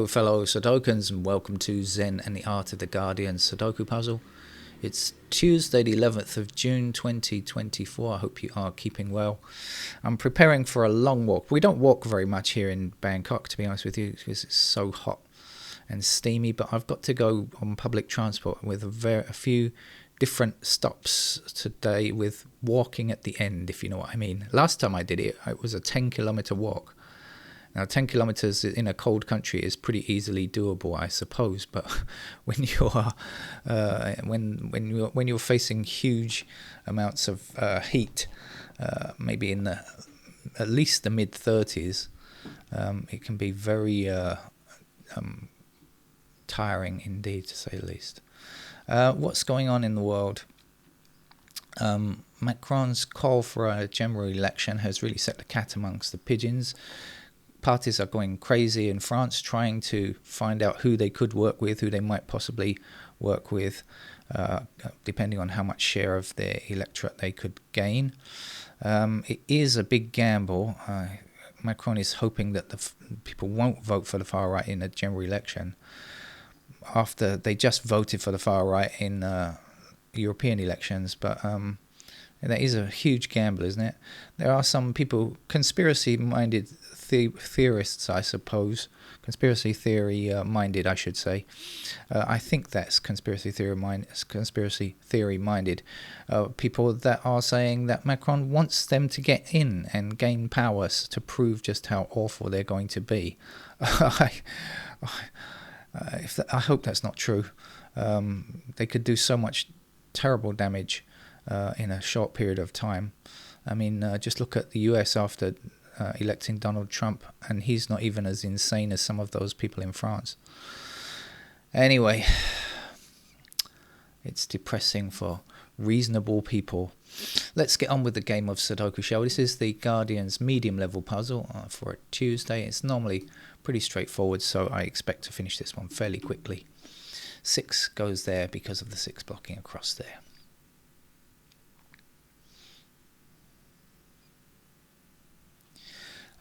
Hello, fellow Sudokans, and welcome to Zen and the Art of the Guardian Sudoku puzzle. It's Tuesday, the 11th of June, 2024. I hope you are keeping well. I'm preparing for a long walk. We don't walk very much here in Bangkok, to be honest with you, because it's so hot and steamy, but I've got to go on public transport with a few different stops today with walking at the end, if you know what I mean. Last time I did it, it was a 10-kilometer walk. Now, 10 kilometers in a cold country is pretty easily doable, I suppose. But when you are when you're facing huge amounts of heat, maybe in at least the mid 30s, it can be very tiring indeed, to say the least. What's going on in the world? Macron's call for a general election has really set the cat amongst the pigeons. Parties are going crazy in France, trying to find out who they could work with, who they might possibly work with, depending on how much share of their electorate they could gain. It is a big gamble. Macron is hoping that the people won't vote for the far right in a general election, after they just voted for the far right in European elections. But that is a huge gamble, isn't it? There are some people, conspiracy-minded theorists, I suppose, conspiracy theory-minded, I should say. I think that's conspiracy theory-minded people that are saying that Macron wants them to get in and gain powers to prove just how awful they're going to be. I hope that's not true. They could do so much terrible damage in a short period of time. I mean, just look at the US after electing Donald Trump, and he's not even as insane as some of those people in France. Anyway, it's depressing for reasonable people. Let's get on with the game of Sudoku, shall we? This is the Guardian's medium level puzzle for a Tuesday. It's normally pretty straightforward, so I expect to finish this one fairly quickly. 6 goes there because of the 6 blocking across there.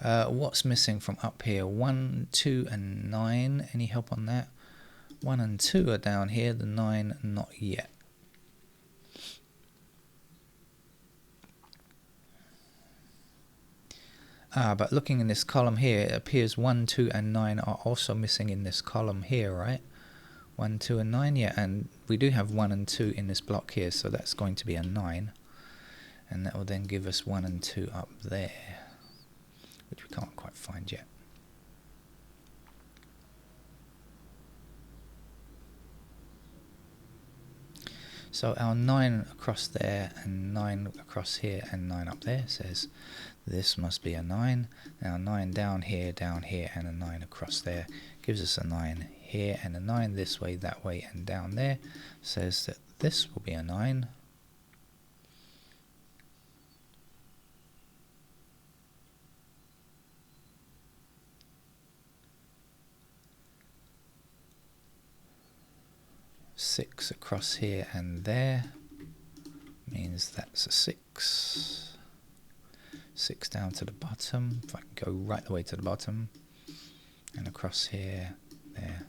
What's missing from up here? 1, 2, and 9. Any help on that? 1 and 2 are down here. The 9, not yet. But looking in this column here, it appears 1, 2, and 9 are also missing in this column here, right? 1, 2, and 9, yeah. And we do have 1 and 2 in this block here, so that's going to be a 9. And that will then give us 1 and 2 up there, which we can't quite find yet. So our 9 across there and 9 across here and 9 up there says this must be a 9. Now 9 down here, and a 9 across there gives us a 9 here, and a 9 this way, that way, and down there says that this will be a 9. Six across here and there means that's a 6. 6 down to the bottom, if I can go right the way to the bottom, and across here, there.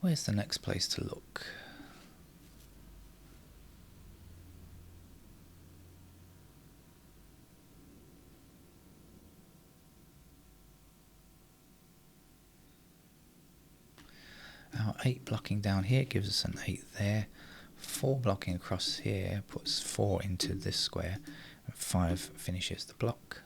Where's the next place to look? Our 8 blocking down here gives us an 8 there. 4 blocking across here puts 4 into this square. And 5 finishes the block.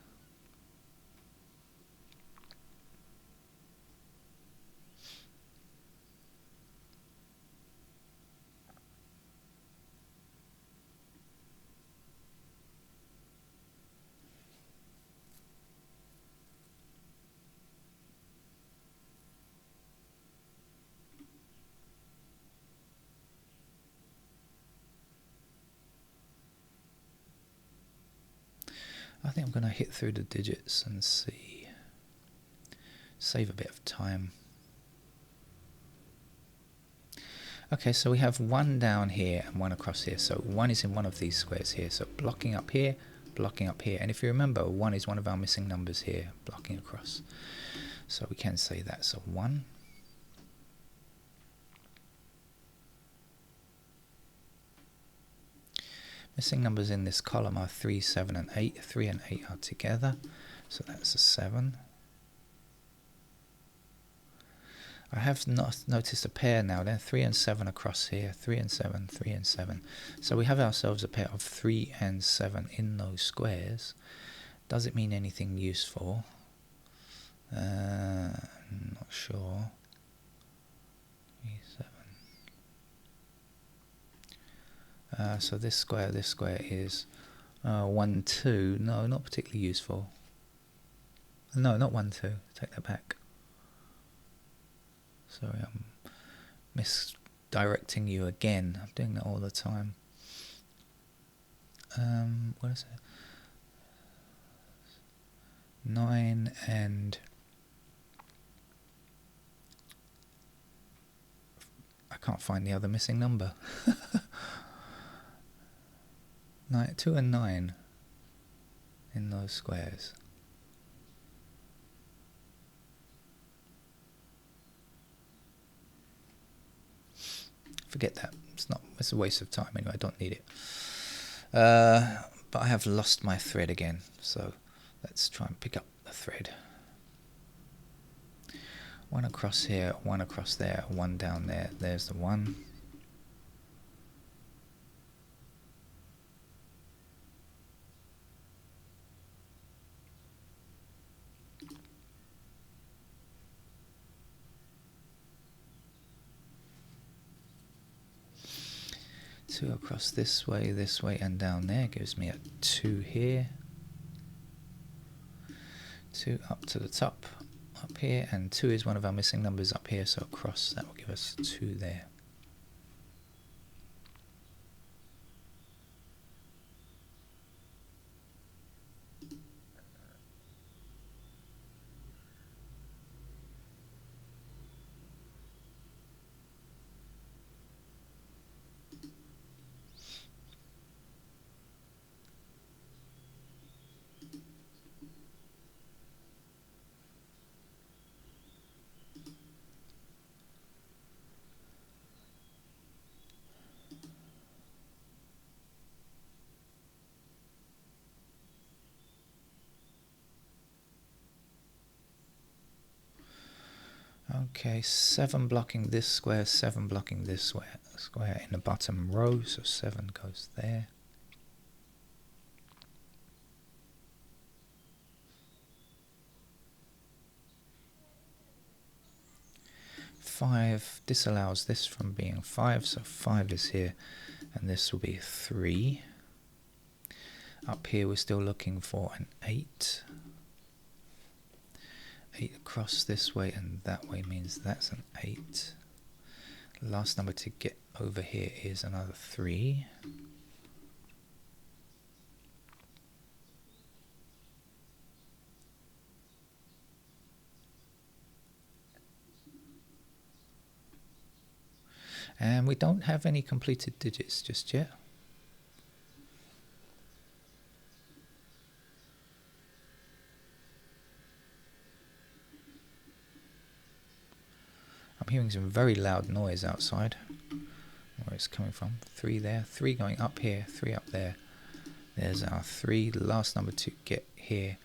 I think I'm going to hit through the digits and see. Save a bit of time. Okay, so we have 1 down here and 1 across here. So 1 is in one of these squares here. So blocking up here, blocking up here. And if you remember, 1 is one of our missing numbers here, blocking across. So we can say that's a 1. Missing numbers in this column are 3, 7 and 8. 3 and 8 are together, so that's a 7. I have not noticed a pair now then, 3 and 7 across here, 3 and 7, 3 and 7. So we have ourselves a pair of 3 and 7 in those squares. Does it mean anything useful? Not sure. 3, 7. So this square is 1, 2. No, not particularly useful. No, not 1, 2. Take that back. Sorry, I'm misdirecting you again. I'm doing that all the time. What is it? 9 and... I can't find the other missing number. 2 and 9 in those squares. Forget that. It's a waste of time anyway. I don't need it. But I have lost my thread again. So let's try and pick up the thread. 1 across here, 1 across there, 1 down there. There's the 1. Two across this way, and down there gives me a 2 here. 2 up to the top, up here, and 2 is one of our missing numbers up here, so across that will give us 2 there. Okay, 7 blocking this square, 7 blocking this square in the bottom row, so 7 goes there. Five disallows this from being 5, so 5 is here, and this will be 3. Up here we're still looking for an 8. 8 across this way and that way means that's an 8. The last number to get over here is another 3. And we don't have any completed digits just yet. I'm hearing some very loud noise outside. Where it's coming from. 3 there, 3 going up here, 3 up there. There's our 3. The last number to get here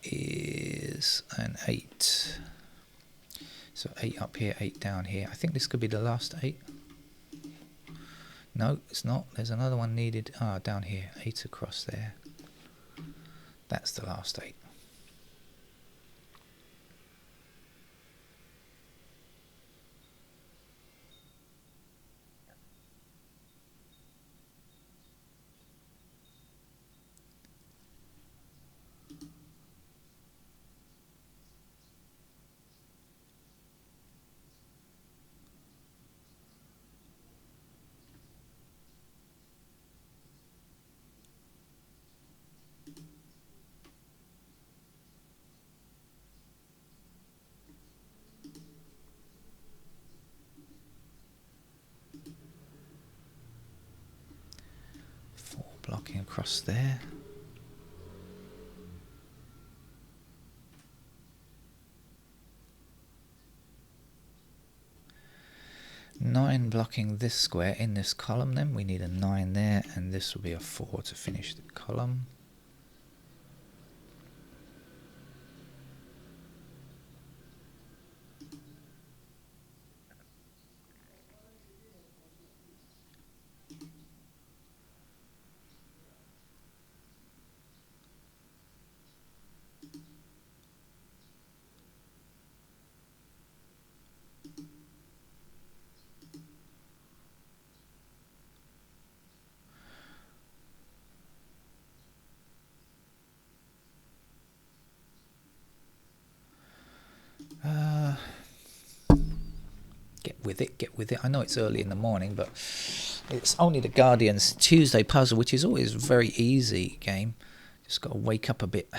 is an 8. So 8 up here, 8 down here. I think this could be the last 8. No, it's not. There's another one needed. Down here. 8 across there. That's the last 8. across there. Nine blocking this square in this column, then we need a 9 there, and this will be a 4 to finish the column. Get with it. I know it's early in the morning, but it's only the Guardian's Tuesday puzzle, which is always a very easy game. Just got to wake up a bit.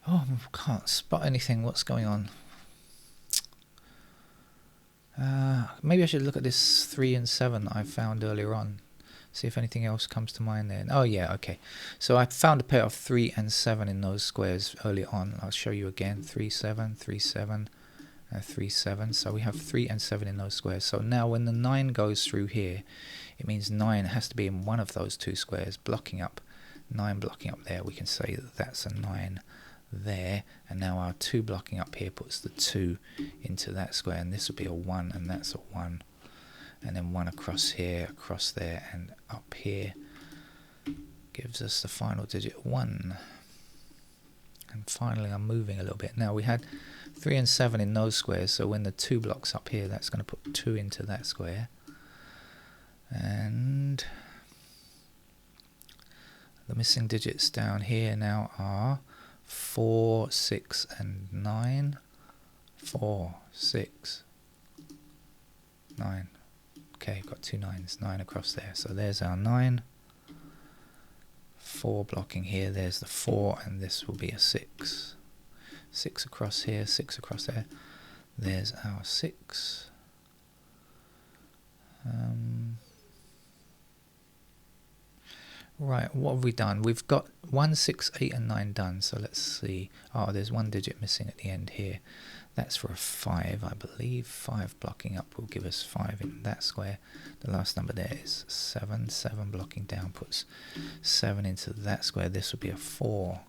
Oh, I can't spot anything. What's going on? Maybe I should look at this 3 and 7 that I found earlier on. See if anything else comes to mind there. Oh yeah, okay. So I found a pair of 3 and 7 in those squares earlier on. I'll show you again. 3, 7, 3, 7, 3, 7. So we have 3 and 7 in those squares. So now when the 9 goes through here, it means 9 has to be in one of those two squares, blocking up. 9 blocking up there. We can say that that's a 9 there, and now our 2 blocking up here puts the 2 into that square, and this will be a 1, and that's a 1, and then 1 across here, across there, and up here gives us the final digit 1. And finally I'm moving a little bit. Now we had 3 and 7 in those squares, so when the 2 blocks up here, that's going to put 2 into that square, and the missing digits down here now are 4, 6, and 9. 4, 6, 9. Okay, got 2 9s. 9 across there. So there's our 9. 4 blocking here. There's the 4, and this will be a 6. 6 across here. 6 across there. There's our 6. Right, what have we done? We've got 1, 6, 8 and 9 done, so let's see. Oh, there's 1 digit missing at the end here. That's for a 5, I believe. 5 blocking up will give us 5 in that square. The last number there is 7. 7 blocking down puts 7 into that square. This will be a 4.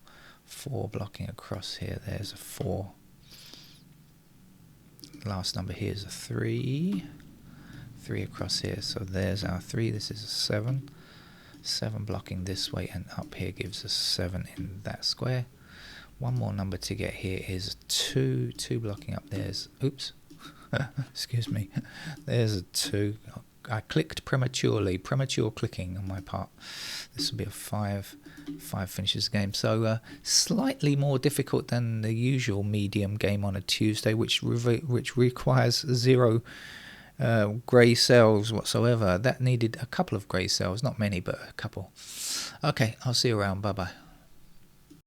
4 blocking across here. There's a 4. The last number here is a 3. 3 across here, so there's our 3. This is a 7. 7 blocking this way, and up here gives us 7 in that square. One more number to get here is 2. 2 blocking up there's, oops, excuse me, there's a 2. I clicked prematurely, premature clicking on my part. This will be a 5. 5 finishes the game. So slightly more difficult than the usual medium game on a Tuesday, which requires 0 grey cells whatsoever. That needed a couple of grey cells, not many, but a couple. Okay, I'll see you around. Bye bye.